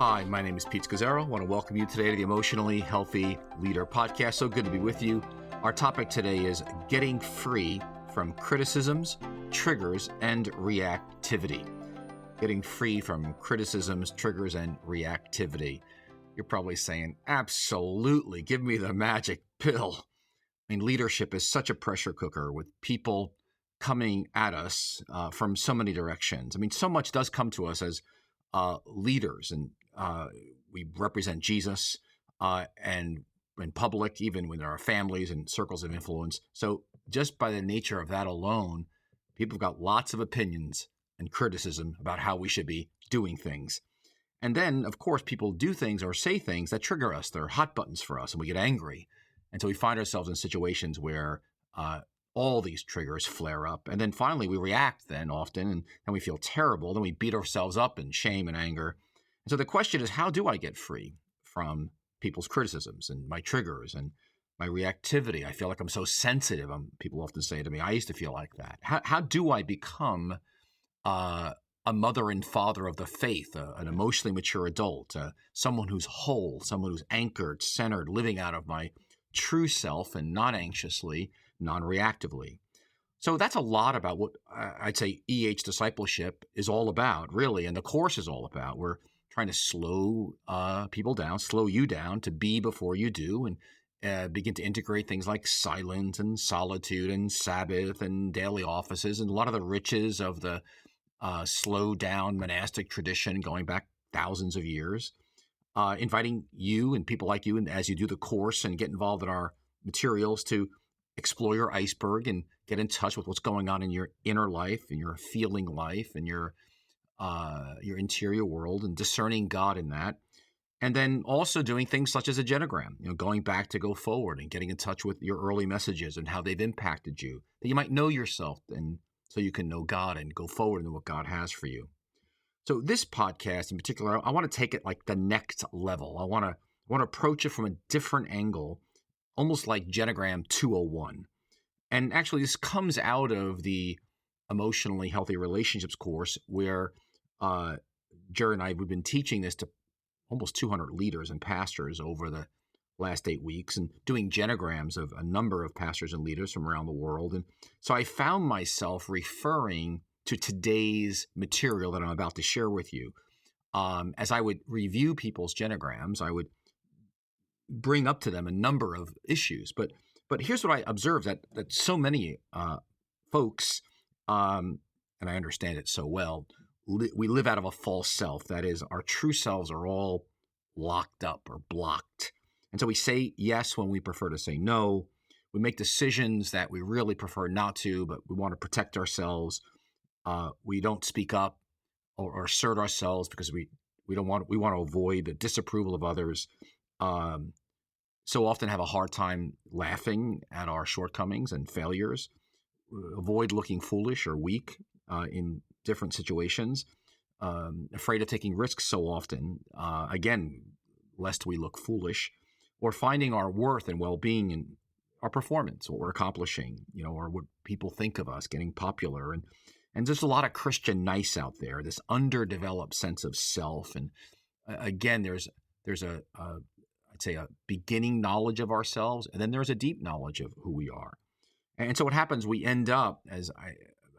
Hi, my name is Pete Scazzero. I want to welcome you today to the Emotionally Healthy Leader podcast. So good to be with you. Our topic today is getting free from criticisms, triggers, and reactivity. Getting free from criticisms, triggers, and reactivity. You're probably saying, absolutely, give me the magic pill. I mean, leadership is such a pressure cooker with people coming at us from so many directions. I mean, so much does come to us as leaders, and we represent Jesus and in public, even when there are families and circles of influence. So just by the nature of that alone, people have got lots of opinions and criticism about how we should be doing things. And then, of course, people do things or say things that trigger us. They're hot buttons for us, and we get angry. And so we find ourselves in situations where all these triggers flare up. And then finally, we react then often, and we feel terrible. Then we beat ourselves up in shame and anger. And so the question is, how do I get free from people's criticisms and my triggers and my reactivity? I feel like I'm so sensitive. People often say to me, I used to feel like that. How do I become a mother and father of the faith, an emotionally mature adult, someone who's whole, someone who's anchored, centered, living out of my true self and not anxiously, non-reactively? So that's a lot about what I'd say Discipleship is all about, really, and the course is all about. We're trying to slow people down, slow you down to be before you do, and begin to integrate things like silence and solitude and Sabbath and daily offices and a lot of the riches of the slow down monastic tradition going back thousands of years. Inviting you and people like you, and as you do the course and get involved in our materials, to explore your iceberg and get in touch with what's going on in your inner life, in your feeling life, and your interior world, and discerning God in that. And then also doing things such as a genogram, going back to go forward and getting in touch with your early messages and how they've impacted you, that you might know yourself, and so you can know God and go forward into what God has for you. So this podcast in particular, I want to take it like the next level. I want to approach it from a different angle, almost like Genogram 201. And actually, this comes out of the Emotionally Healthy Relationships course, where Jerry and I, we've been teaching this to almost 200 leaders and pastors over the last 8 weeks, and doing genograms of a number of pastors and leaders from around the world. And so I found myself referring to today's material that I'm about to share with you. As I would review people's genograms, I would bring up to them a number of issues. But here's what I observed, that so many folks, and I understand it so well, we live out of a false self. That is, our true selves are all locked up or blocked. And so we say yes when we prefer to say no. We make decisions that we really prefer not to, but we want to protect ourselves. We don't speak up or assert ourselves because we want to avoid the disapproval of others. So often have a hard time laughing at our shortcomings and failures. Avoid looking foolish or weak in different situations. Afraid of taking risks so often, again, lest we look foolish, or finding our worth and well-being in our performance, what we're accomplishing, or what people think of us, getting popular. And there's a lot of Christian nice out there, this underdeveloped sense of self. And again, there's I'd say a beginning knowledge of ourselves, and then there's a deep knowledge of who we are. And so what happens, we end up, as I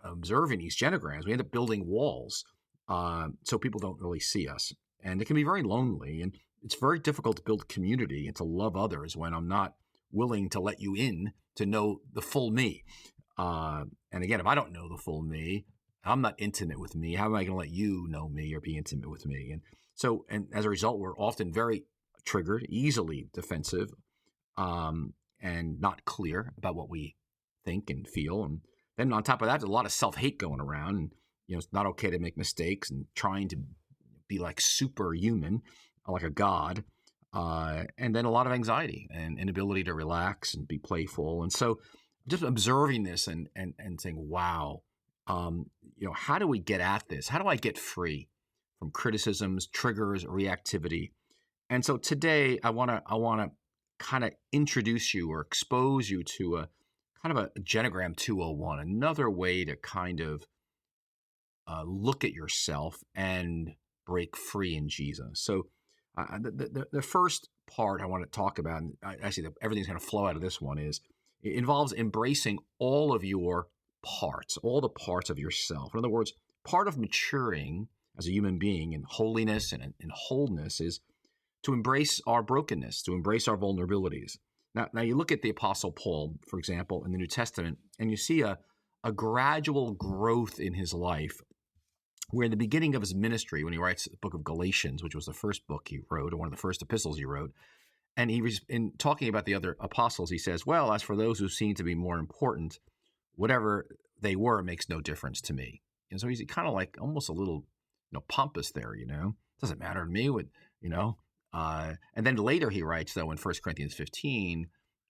observe in these genograms, we end up building walls so people don't really see us. And it can be very lonely, and it's very difficult to build community and to love others when I'm not willing to let you in to know the full me. And again, if I don't know the full me, I'm not intimate with me. How am I going to let you know me or be intimate with me? And as a result, we're often very triggered, easily defensive, and not clear about what we think and feel. And then on top of that, there's a lot of self-hate going around. And, it's not okay to make mistakes and trying to be like superhuman, like a god. And then a lot of anxiety and inability to relax and be playful. And so just observing this and saying, wow, how do we get at this? How do I get free from criticisms, triggers, reactivity? And so today I want to kind of introduce you or expose you to a kind of a Genogram 201, another way to kind of look at yourself and break free in Jesus. So the first part I want to talk about, and actually everything's going to flow out of this one, is it involves embracing all of your parts, all the parts of yourself. In other words, part of maturing as a human being in holiness and in wholeness is to embrace our brokenness, to embrace our vulnerabilities. Now you look at the Apostle Paul, for example, in the New Testament, and you see a gradual growth in his life, where in the beginning of his ministry, when he writes the book of Galatians, which was the first book he wrote, or one of the first epistles he wrote, and he was in talking about the other apostles, he says, well, as for those who seem to be more important, whatever they were makes no difference to me. And so he's kind of like almost a little, pompous there, doesn't matter to me what, and then later he writes, though, in 1 Corinthians 15,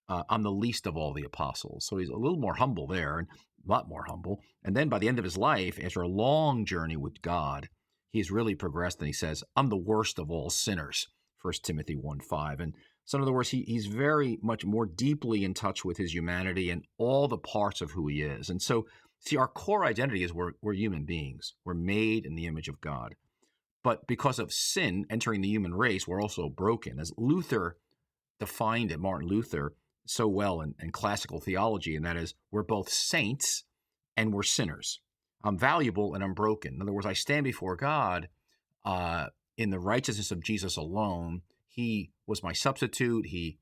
I'm the least of all the apostles. So he's a little more humble there, and a lot more humble. And then by the end of his life, after a long journey with God, he's really progressed, and he says, I'm the worst of all sinners, 1 Timothy 1:5. And so in other words, he's very much more deeply in touch with his humanity and all the parts of who he is. And so, see, our core identity is we're human beings. We're made in the image of God. But because of sin entering the human race, we're also broken. As Luther defined it, Martin Luther, so well in classical theology, and that is, we're both saints and we're sinners. I'm valuable and I'm broken. In other words, I stand before God in the righteousness of Jesus alone. He was my substitute. He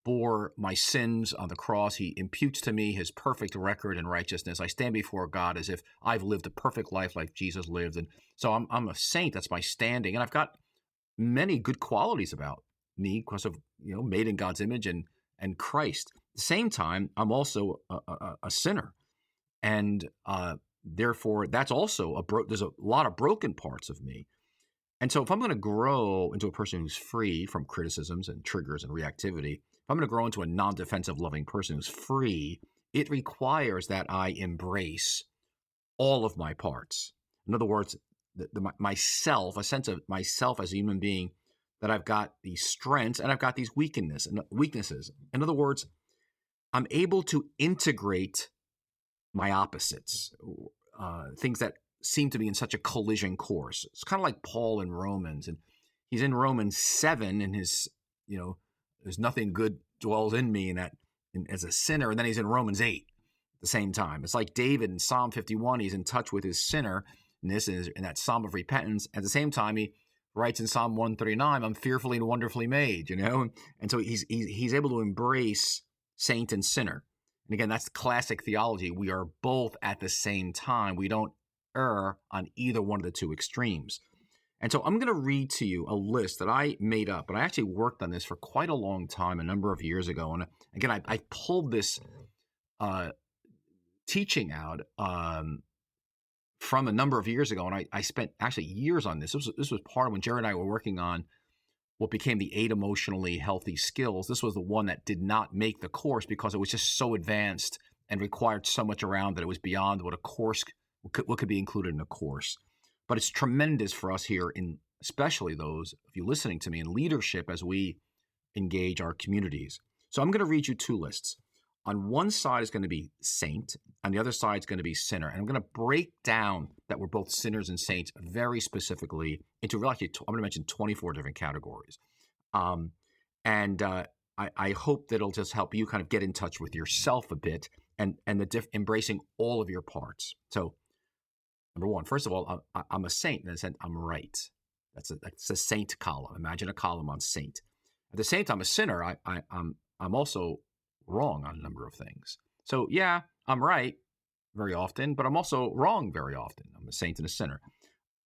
bore my sins on the cross. He imputes to me his perfect record and righteousness. I stand before God as if I've lived a perfect life like Jesus lived. And so I'm a saint. That's my standing. And I've got many good qualities about me because of, made in God's image and Christ. At the same time, I'm also a sinner. And therefore, that's also there's a lot of broken parts of me. And so if I'm going to grow into a person who's free from criticisms and triggers and reactivity, if I'm going to grow into a non-defensive, loving person who's free, it requires that I embrace all of my parts. In other words, myself, a sense of myself as a human being, that I've got these strengths and I've got these weaknesses. In other words, I'm able to integrate my opposites, things that seem to be in such a collision course. It's kind of like Paul in Romans, and he's in Romans 7, and his, there's nothing good dwells in me, as a sinner, and then he's in Romans 8 at the same time. It's like David in Psalm 51, he's in touch with his sinner, and this is in that Psalm of repentance. At the same time, he writes in Psalm 139, I'm fearfully and wonderfully made, and so he's able to embrace saint and sinner. And again, that's classic theology. We are both at the same time. We don't err on either one of the two extremes. And so I'm going to read to you a list that I made up, and I actually worked on this for quite a long time, a number of years ago. And again, I pulled this teaching out from a number of years ago, and I spent actually years on this. This was part of when Jerry and I were working on what became the 8 emotionally healthy skills. This was the one that did not make the course because it was just so advanced and required so much around that it was beyond what what could be included in a course. But it's tremendous for us here, especially those of you listening to me, in leadership as we engage our communities. So I'm going to read you 2 lists. On one side is going to be saint, on the other side is going to be sinner. And I'm going to break down that we're both sinners and saints very specifically into I'm going to mention 24 different categories. I hope that it'll just help you kind of get in touch with yourself a bit and embracing all of your parts. So number one, first of all, I'm a saint in the sense I'm right. That's a saint column. Imagine a column on saint. At the same time, a sinner, I'm also wrong on a number of things. So yeah, I'm right very often, but I'm also wrong very often. I'm a saint and a sinner.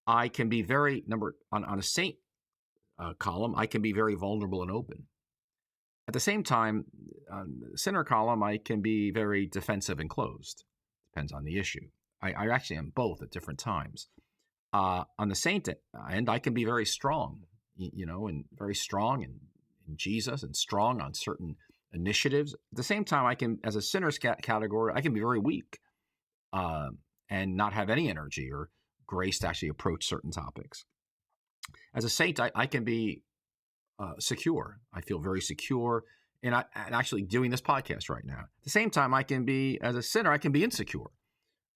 I can be on a saint column, I can be very vulnerable and open. At the same time, on the sinner column, I can be very defensive and closed. Depends on the issue. I actually am both at different times. On the saint end, I can be very strong, and very strong in Jesus and strong on certain initiatives. At the same time, I can, as a sinner's category, I can be very weak and not have any energy or grace to actually approach certain topics. As a saint, I can be secure. I feel very secure in actually doing this podcast right now. At the same time, as a sinner, I can be insecure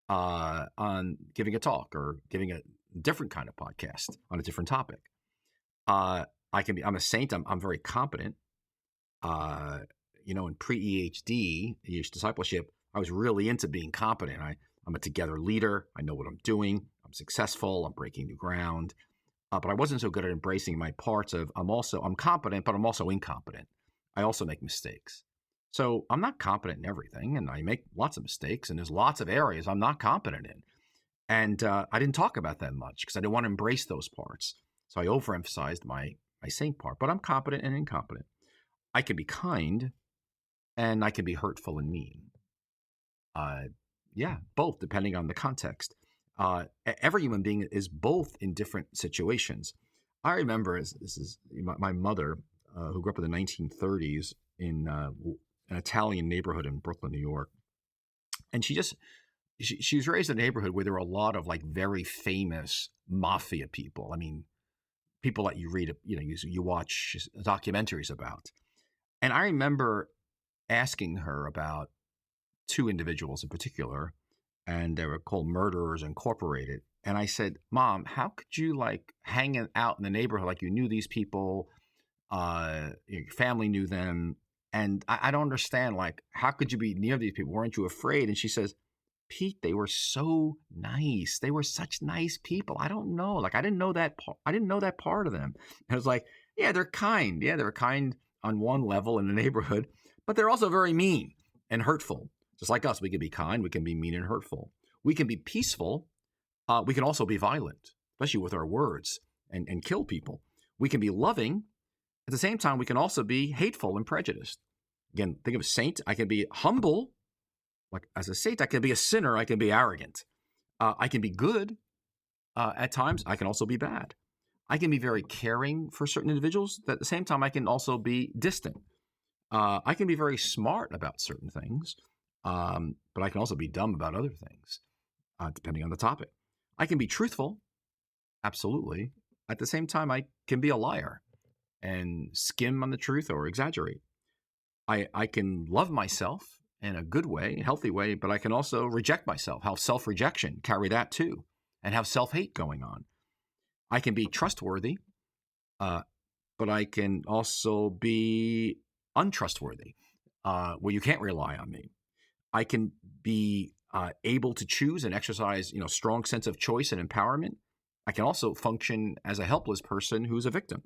on giving a talk or giving a different kind of podcast on a different topic. I'm a saint. I'm very competent. In pre-EHD, discipleship, I was really into being competent. I'm a together leader. I know what I'm doing. I'm successful. I'm breaking new ground. But I wasn't so good at embracing my parts of I'm competent, but I'm also incompetent. I also make mistakes. So I'm not competent in everything, and I make lots of mistakes, and there's lots of areas I'm not competent in. And I didn't talk about that much because I didn't want to embrace those parts. So I overemphasized my saint part, but I'm competent and incompetent. I can be kind, and I can be hurtful and mean. Both, depending on the context. Every human being is both in different situations. I remember, this is my mother, who grew up in the 1930s in an Italian neighborhood in Brooklyn, New York. And she was raised in a neighborhood where there were a lot of like very famous mafia people. I mean, people that you read, you watch documentaries about. And I remember asking her about two individuals in particular, and they were called Murderers Incorporated. And I said, Mom, how could you like hang out in the neighborhood like you knew these people, your family knew them, and I don't understand, like, how could you be near these people? Weren't you afraid? And she says, Pete, they were so nice. They were such nice people. I don't know. Like, I didn't know that part of them. And I was like, yeah, they're kind. Yeah, they're kind on one level in the neighborhood, but they're also very mean and hurtful. Just like us, we can be kind, we can be mean and hurtful. We can be peaceful. We can also be violent, especially with our words, and kill people. We can be loving. At the same time, we can also be hateful and prejudiced. Again, think of a saint. I can be humble. Like as a saint, I can be a sinner. I can be arrogant. I can be good at times. I can also be bad. I can be very caring for certain individuals. At the same time, I can also be distant. I can be very smart about certain things, but I can also be dumb about other things, depending on the topic. I can be truthful. Absolutely. At the same time, I can be a liar and skim on the truth or exaggerate. I can love myself in a good way, a healthy way, but I can also reject myself, have self-rejection, carry that too, and have self-hate going on. I can be trustworthy, but I can also be untrustworthy, where you can't rely on me. I can be able to choose and exercise, strong sense of choice and empowerment. I can also function as a helpless person who's a victim.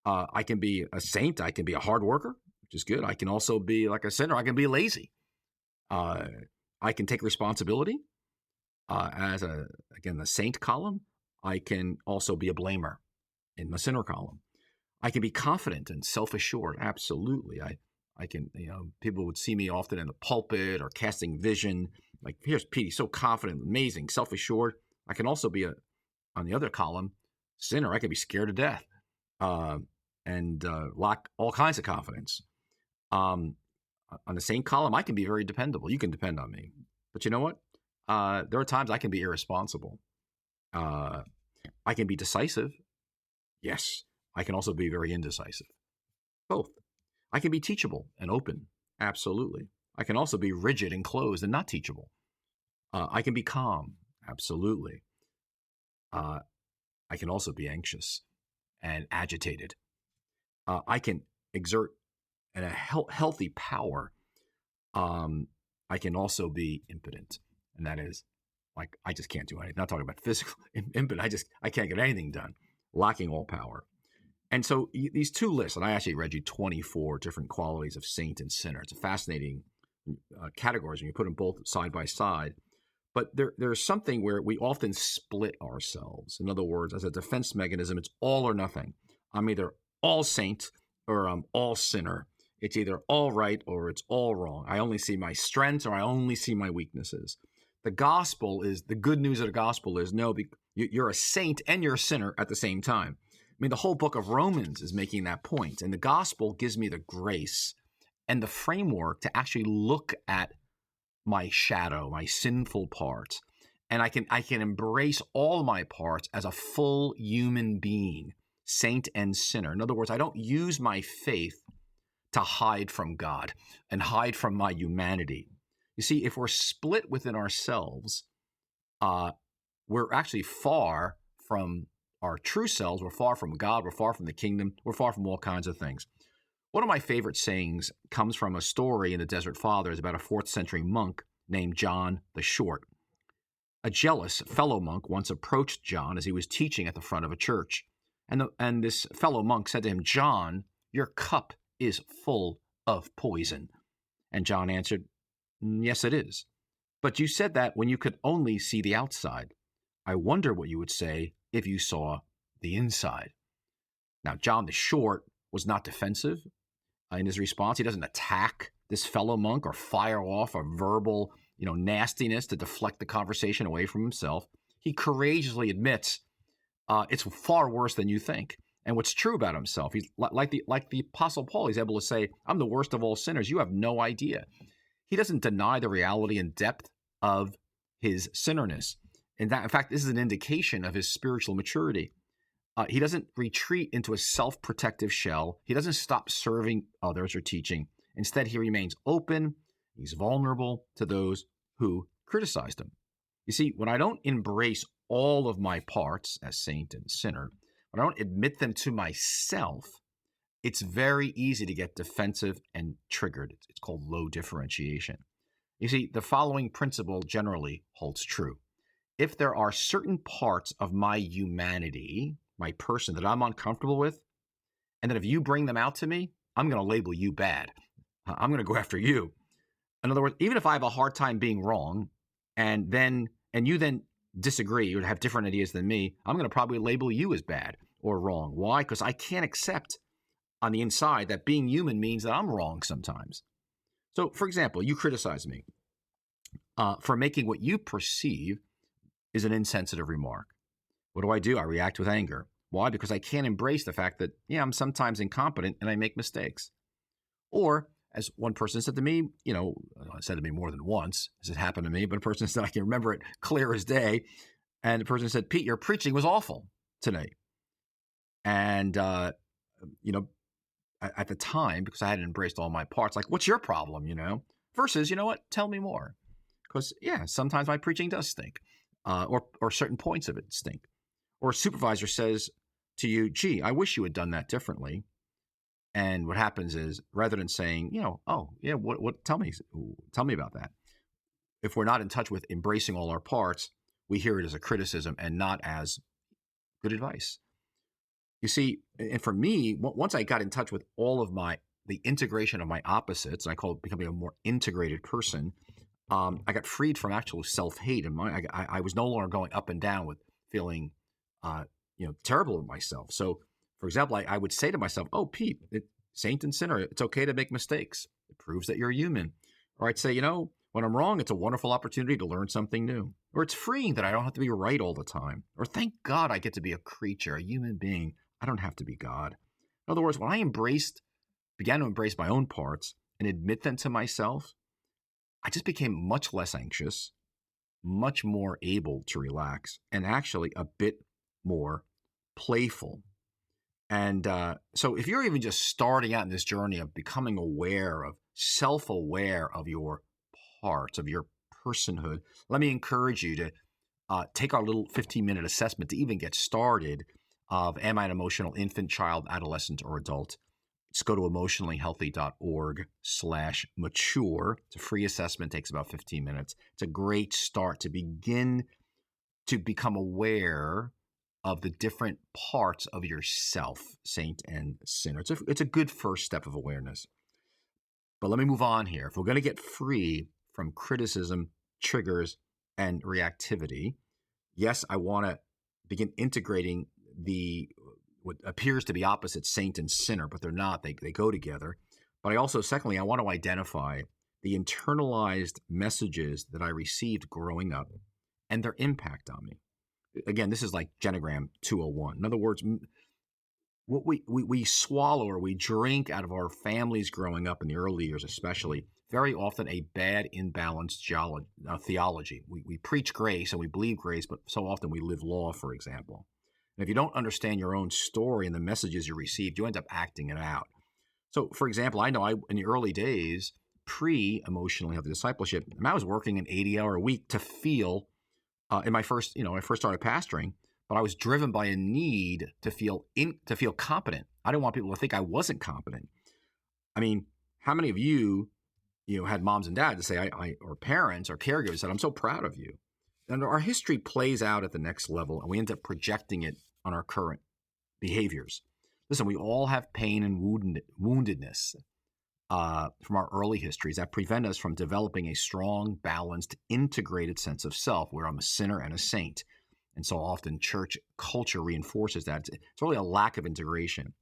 I can be a saint. I can be a hard worker, which is good. I can also be like a sinner. I can be lazy. I can take responsibility as the saint column. I can also be a blamer in the sinner column. I can be confident and self-assured. Absolutely. I can, people would see me often in the pulpit or casting vision. Like, here's Pete, he's so confident, amazing, self-assured. I can also be on the other column, sinner. I can be scared to death and lack all kinds of confidence. On the same column, I can be very dependable. You can depend on me. But you know what? There are times I can be irresponsible. I can be decisive. Yes. I can also be very indecisive. Both. I can be teachable and open. Absolutely. I can also be rigid and closed and not teachable. I can be calm. Absolutely. I can also be anxious and agitated. I can exert a healthy power. I can also be impotent. And that is, like, I just can't do anything. Not talking about physical impotent. I can't get anything done. Lacking all power. And so these two lists, and I actually read you 24 different qualities of saint and sinner. It's a fascinating categories when you put them both side by side. But there's something where we often split ourselves. In other words, as a defense mechanism, it's all or nothing. I'm either all saint or I'm all sinner. It's either all right or it's all wrong. I only see my strengths or I only see my weaknesses. The good news of the gospel is, no, you're a saint and you're a sinner at the same time. I mean, the whole book of Romans is making that point. And the gospel gives me the grace and the framework to actually look at my shadow, my sinful parts. And I can embrace all my parts as a full human being, saint and sinner. In other words, I don't use my faith to hide from God and hide from my humanity. You see, if we're split within ourselves, we're actually far from our true selves. We're far from God. We're far from the kingdom. We're far from all kinds of things. One of my favorite sayings comes from a story in the Desert Fathers about a 4th century monk named John the Short. A jealous fellow monk once approached John as he was teaching at the front of a church. And this fellow monk said to him, "John, your cup is full of poison." And John answered, "Yes, it is. But you said that when you could only see the outside. I wonder what you would say if you saw the inside." Now, John the Short was not defensive in his response. He doesn't attack this fellow monk or fire off a verbal, nastiness to deflect the conversation away from himself. He courageously admits it's far worse than you think. And what's true about himself, he's like the Apostle Paul. He's able to say, "I'm the worst of all sinners. You have no idea." He doesn't deny the reality and depth of his sinnerness. In fact, this is an indication of his spiritual maturity. He doesn't retreat into a self-protective shell. He doesn't stop serving others or teaching. Instead, he remains open. He's vulnerable to those who criticized him. You see, when I don't embrace all of my parts as saint and sinner, when I don't admit them to myself, it's very easy to get defensive and triggered. It's called low differentiation. You see, the following principle generally holds true. If there are certain parts of my humanity, my person, that I'm uncomfortable with, and that if you bring them out to me, I'm going to label you bad. I'm going to go after you. In other words, even if I have a hard time being wrong, and you then disagree or have different ideas than me, I'm going to probably label you as bad or wrong. Why? Because I can't accept on the inside that being human means that I'm wrong sometimes. So, for example, you criticize me for making what you perceive is an insensitive remark. What do? I react with anger. Why? Because I can't embrace the fact that, I'm sometimes incompetent and I make mistakes. Or, as one person said to me, said to me more than once, as it happened to me, but a person said, I can remember it clear as day. And the person said, "Pete, your preaching was awful today." And, at the time, because I hadn't embraced all my parts, like, what's your problem, Versus, you know what, tell me more. Because, sometimes my preaching does stink, or certain points of it stink. Or a supervisor says to you, "Gee, I wish you had done that differently." And what happens is, rather than saying, what, tell me about that. If we're not in touch with embracing all our parts, we hear it as a criticism and not as good advice. You see, and for me, once I got in touch with all of the integration of my opposites, and I call it becoming a more integrated person, I got freed from actual self-hate. And I was no longer going up and down with feeling, terrible with myself. So, for example, I would say to myself, "Oh, Pete, saint and sinner, it's okay to make mistakes. It proves that you're human." Or I'd say, "When I'm wrong, it's a wonderful opportunity to learn something new." Or it's freeing that I don't have to be right all the time. Or thank God I get to be a creature, a human being. I don't have to be God. In other words, when I began to embrace my own parts and admit them to myself, I just became much less anxious, much more able to relax, and actually a bit more playful. And so if you're even just starting out in this journey of becoming self-aware of your parts, of your personhood, let me encourage you to take our little 15-minute assessment to even get started of, am I an emotional infant, child, adolescent, or adult? Just go to emotionallyhealthy.org/mature. It's a free assessment, takes about 15 minutes. It's a great start to begin to become aware of the different parts of yourself, saint and sinner. It's a good first step of awareness. But let me move on here. If we're going to get free from criticism, triggers, and reactivity, yes, I want to begin integrating what appears to be opposite saint and sinner, but they're not. They go together. But secondly, I want to identify the internalized messages that I received growing up and their impact on me. Again, this is like Genogram 201. In other words, what we swallow or we drink out of our families growing up in the early years, especially, very often a bad, imbalanced theology. We preach grace and we believe grace, but so often we live law, for example. And if you don't understand your own story and the messages you received, you end up acting it out. So, for example, I know in the early days, pre-emotionally healthy discipleship, I was working an 80-hour week to feel in my first, when I first started pastoring, but I was driven by a need to feel competent. I didn't want people to think I wasn't competent. I mean, how many of you, had moms and dads to say, or parents or caregivers said, I'm so proud of you. And our history plays out at the next level, and we end up projecting it on our current behaviors. Listen, we all have pain and woundedness from our early histories that prevent us from developing a strong, balanced, integrated sense of self where I'm a sinner and a saint. And so often church culture reinforces that. It's really a lack of integration.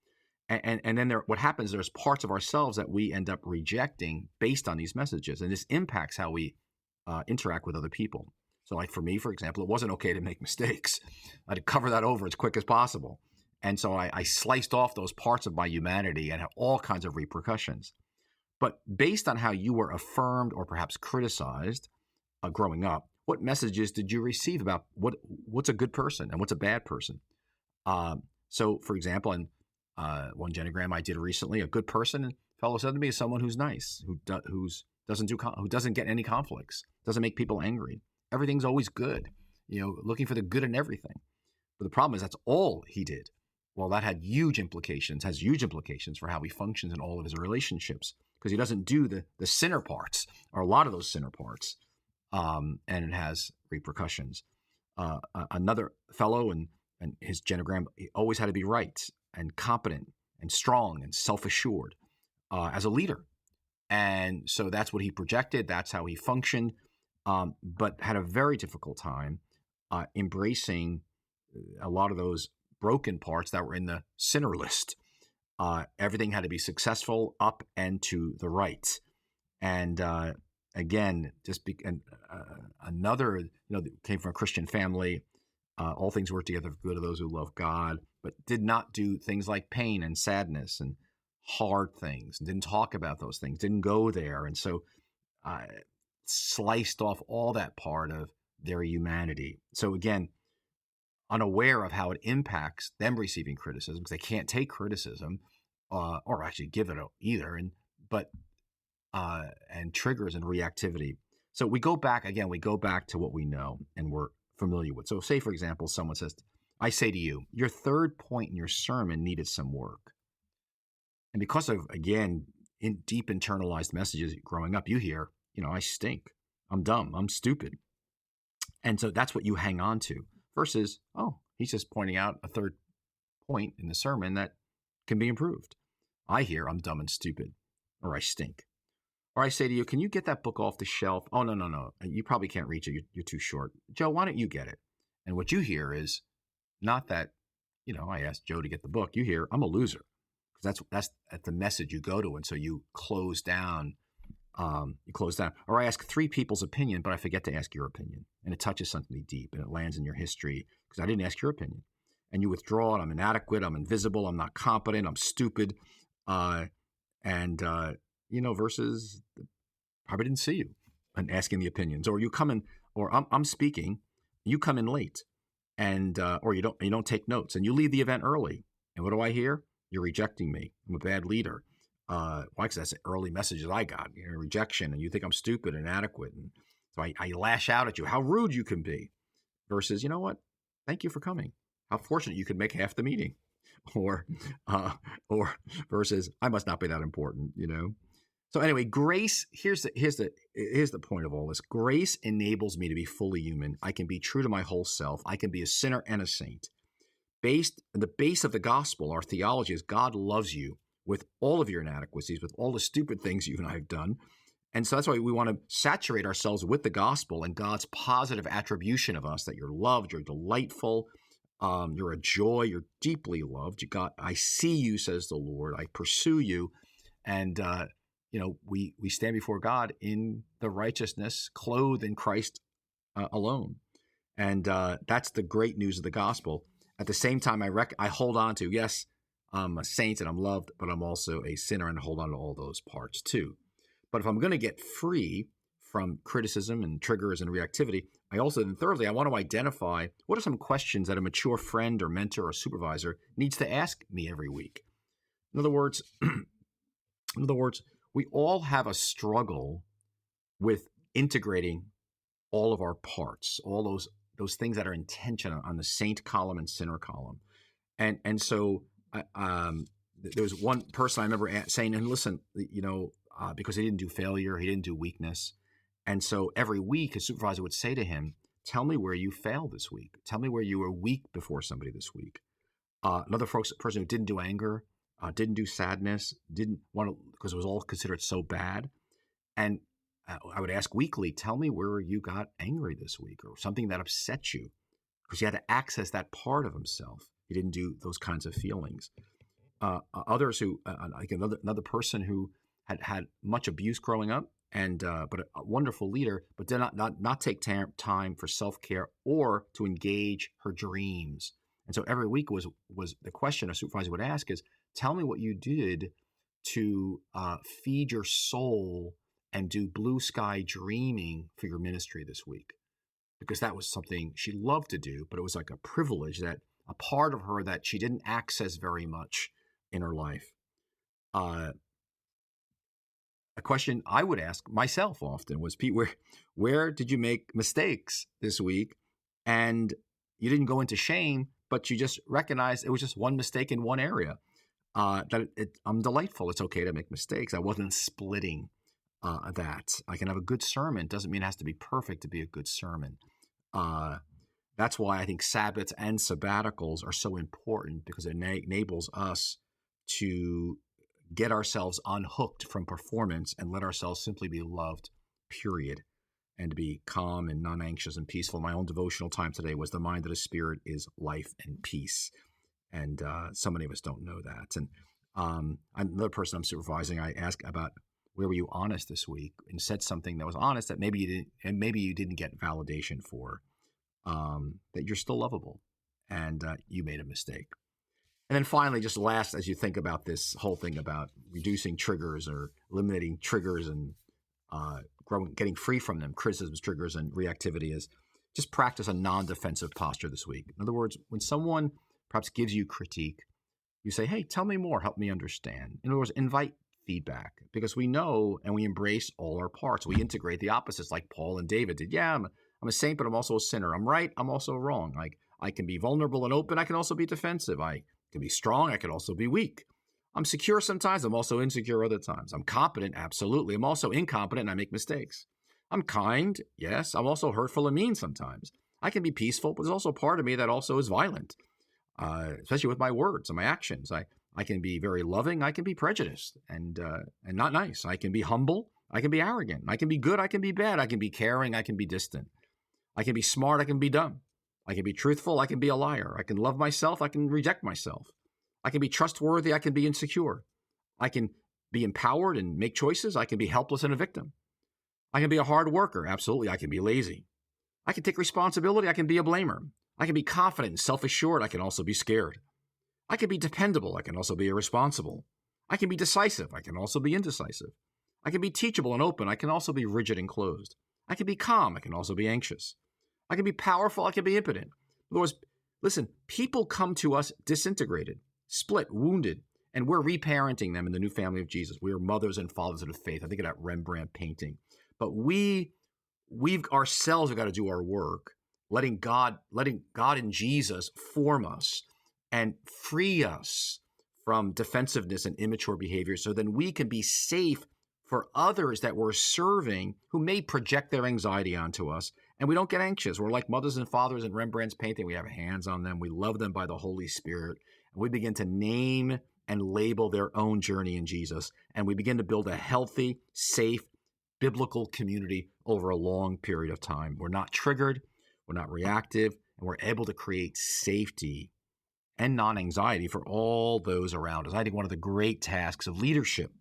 And then what happens, there's parts of ourselves that we end up rejecting based on these messages. And this impacts how we interact with other people. So like for me, for example, it wasn't okay to make mistakes. I had to cover that over as quick as possible. And so I sliced off those parts of my humanity and had all kinds of repercussions. But based on how you were affirmed or perhaps criticized growing up, what messages did you receive about what's a good person and what's a bad person? So, for example, in one genogram I did recently, a good person, a fellow said to me, is someone who's nice, who doesn't get any conflicts, doesn't make people angry. Everything's always good, looking for the good in everything. But the problem is that's all he did. Well, that has huge implications for how he functions in all of his relationships, because he doesn't do the sinner parts, or a lot of those sinner parts, and it has repercussions. Another fellow and his genogram, he always had to be right and competent and strong and self-assured as a leader. And so that's what he projected. That's how he functioned, but had a very difficult time embracing a lot of those broken parts that were in the sinner list. Everything had to be successful up and to the right. And again, another, came from a Christian family. All things work together for good of those who love God, but did not do things like pain and sadness and hard things, and didn't talk about those things, didn't go there. And so sliced off all that part of their humanity. So again, unaware of how it impacts them receiving criticism, because they can't take criticism or actually give it either, and triggers and reactivity. So we go back to what we know and we're familiar with. So say, for example, someone says, I say to you, your third point in your sermon needed some work. And because of, again, deep internalized messages growing up, you hear, I stink, I'm dumb, I'm stupid. And so that's what you hang on to. Versus, he's just pointing out a third point in the sermon that can be improved. I hear I'm dumb and stupid, or I stink. Or I say to you, can you get that book off the shelf? Oh, no. You probably can't reach it. You're too short. Joe, why don't you get it? And what you hear is not that, I asked Joe to get the book. You hear, I'm a loser. Because that's the message you go to. And so you close down. Or I ask three people's opinion, but I forget to ask your opinion. And it touches something deep and it lands in your history because I didn't ask your opinion. And you withdraw it. I'm inadequate. I'm invisible. I'm not competent. I'm stupid. Versus probably didn't see you and asking the opinions. Or you come in, or I'm speaking, you come in late and or you don't take notes and you leave the event early. And what do I hear? You're rejecting me. I'm a bad leader. Why? Because that's the early messages I got, rejection, and you think I'm stupid and inadequate. And so I lash out at you, how rude you can be, versus, you know what? Thank you for coming. How fortunate you could make half the meeting, or versus I must not be that important, So anyway, grace, here's the point of all this. Grace enables me to be fully human. I can be true to my whole self. I can be a sinner and a saint. The base of the gospel, our theology, is God loves you with all of your inadequacies, with all the stupid things you and I have done. And so that's why we want to saturate ourselves with the gospel and God's positive attribution of us, that you're loved, you're delightful, you're a joy, you're deeply loved. I see you, says the Lord. I pursue you. And, we stand before God in the righteousness, clothed in Christ alone. And that's the great news of the gospel. At the same time, I hold on to, yes, I'm a saint and I'm loved, but I'm also a sinner and hold on to all those parts too. But if I'm going to get free from criticism and triggers and reactivity, thirdly, I want to identify what are some questions that a mature friend or mentor or supervisor needs to ask me every week. In other words, we all have a struggle with integrating all of our parts, all those those things that are intentional on the saint column and sinner column. And so there was one person I remember saying, and listen, because he didn't do failure, he didn't do weakness. And so every week his supervisor would say to him, tell me where you failed this week. Tell me where you were weak before somebody this week. Another person who didn't do anger, didn't do sadness, didn't want to, because it was all considered so bad. And I would ask weekly, tell me where you got angry this week or something that upset you, because he had to access that part of himself. He didn't do those kinds of feelings. Others who, like another person who had much abuse growing up, and but a wonderful leader, but did not take time for self-care or to engage her dreams. And so every week was the question a supervisor would ask is, tell me what you did to feed your soul and do blue sky dreaming for your ministry this week. Because that was something she loved to do, but it was like a privilege, that a part of her that she didn't access very much in her life. A question I would ask myself often was, Pete, where did you make mistakes this week? And you didn't go into shame, but you just recognized it was just one mistake in one area. I'm delightful. It's okay to make mistakes. I wasn't splitting that. I can have a good sermon. Doesn't mean it has to be perfect to be a good sermon. That's why I think Sabbaths and sabbaticals are so important, because it enables us to get ourselves unhooked from performance and let ourselves simply be loved, period, and to be calm and non-anxious and peaceful. My own devotional time today was the mind of the Spirit is life and peace. And so many of us don't know that. And another person I'm supervising, I asked about, where were you honest this week, and said something that was honest that maybe you didn't get validation for, that you're still lovable and you made a mistake. And then finally, just last, as you think about this whole thing about reducing triggers or eliminating triggers and getting free from them, criticisms, triggers, and reactivity, is just practice a non-defensive posture this week. In other words, when someone perhaps gives you critique, you say, hey, tell me more, help me understand. In other words, invite feedback, because we know and we embrace all our parts. We integrate the opposites, like Paul and David did. Yeah, I'm a saint, but I'm also a sinner. I'm right, I'm also wrong. Like, I can be vulnerable and open. I can also be defensive. I can be strong. I can also be weak. I'm secure sometimes. I'm also insecure other times. I'm competent. Absolutely. I'm also incompetent, and I make mistakes. I'm kind. Yes. I'm also hurtful and mean sometimes. I can be peaceful, but there's also a part of me that also is violent, especially with my words and my actions. I can be very loving. I can be prejudiced and not nice. I can be humble. I can be arrogant. I can be good. I can be bad. I can be caring. I can be distant. I can be smart. I can be dumb. I can be truthful. I can be a liar. I can love myself. I can reject myself. I can be trustworthy. I can be insecure. I can be empowered and make choices. I can be helpless and a victim. I can be a hard worker. Absolutely. I can be lazy. I can take responsibility. I can be a blamer. I can be confident and self-assured. I can also be scared. I can be dependable. I can also be irresponsible. I can be decisive. I can also be indecisive. I can be teachable and open. I can also be rigid and closed. I can be calm. I can also be anxious. I can be powerful. I can be impotent. In other words, listen, people come to us disintegrated, split, wounded, and we're reparenting them in the new family of Jesus. We are mothers and fathers of the faith. I think of that Rembrandt painting. But we've ourselves have got to do our work, letting God and Jesus form us and free us from defensiveness and immature behavior, so then we can be safe for others that we're serving who may project their anxiety onto us. And we don't get anxious. We're like mothers and fathers in Rembrandt's painting. We have hands on them. We love them by the Holy Spirit. And we begin to name and label their own journey in Jesus. And we begin to build a healthy, safe, biblical community over a long period of time. We're not triggered. We're not reactive. And we're able to create safety and non-anxiety for all those around us. I think one of the great tasks of leadership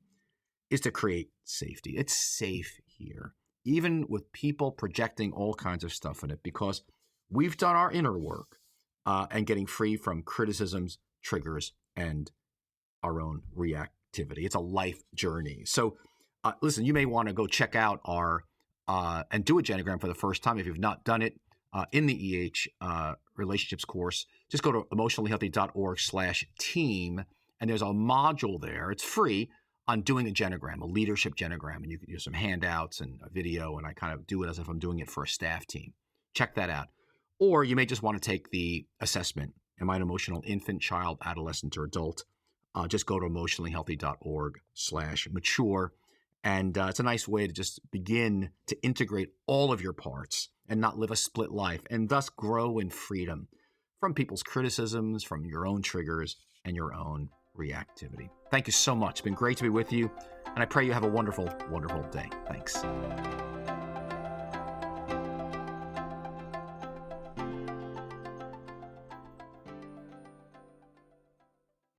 is to create safety. It's safe here, even with people projecting all kinds of stuff in it, because we've done our inner work and getting free from criticisms, triggers, and our own reactivity. It's a life journey. So listen, you may want to go check out our and do a genogram for the first time if you've not done it in the EH relationships course. Just go to emotionallyhealthy.org/team, and there's a module there. It's free on doing a genogram, a leadership genogram, and you can use some handouts and a video, and I kind of do it as if I'm doing it for a staff team. Check that out. Or you may just want to take the assessment. Am I an emotional infant, child, adolescent, or adult? Just go to emotionallyhealthy.org/mature. And it's a nice way to just begin to integrate all of your parts and not live a split life, and thus grow in freedom from people's criticisms, from your own triggers, and your own reactivity. Thank you so much. It's been great to be with you, and I pray you have a wonderful, wonderful day. Thanks.